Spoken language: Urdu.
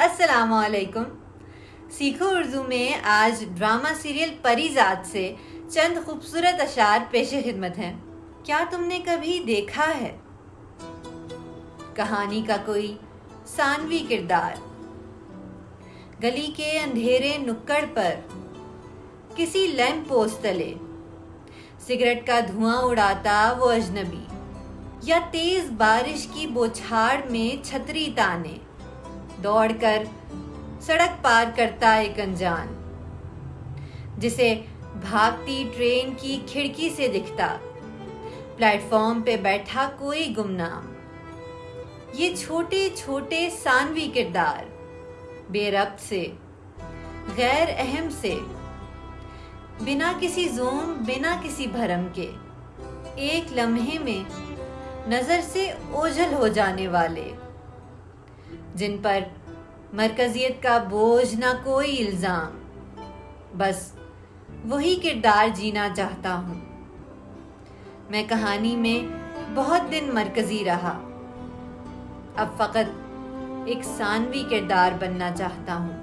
السلام علیکم. سیکھو اردو میں آج ڈرامہ سیریل پری ذات سے چند خوبصورت اشعار پیش خدمت ہیں. کیا تم نے کبھی دیکھا ہے کہانی کا کوئی ثانوی کردار، گلی کے اندھیرے نکڑ پر کسی لیمپ پوسٹ تلے سگریٹ کا دھواں اڑاتا وہ اجنبی، یا تیز بارش کی بوچھاڑ میں چھتری تانے دوڑ کر سڑک پار کرتا ایک انجان، جسے بھاگتی ٹرین کی کھڑکی سے دکھتا پلیٹ فارم پہ بیٹھا کوئی گمنام. یہ چھوٹے چھوٹے ثانوی کردار بے ربط سے، غیر اہم سے، بنا کسی زوم، بنا کسی بھرم کے، ایک لمحے میں نظر سے اوجھل ہو جانے والے، جن پر مرکزیت کا بوجھ نہ کوئی الزام، بس وہی کردار جینا چاہتا ہوں. میں کہانی میں بہت دن مرکزی رہا، اب فقط ایک ثانوی کردار بننا چاہتا ہوں.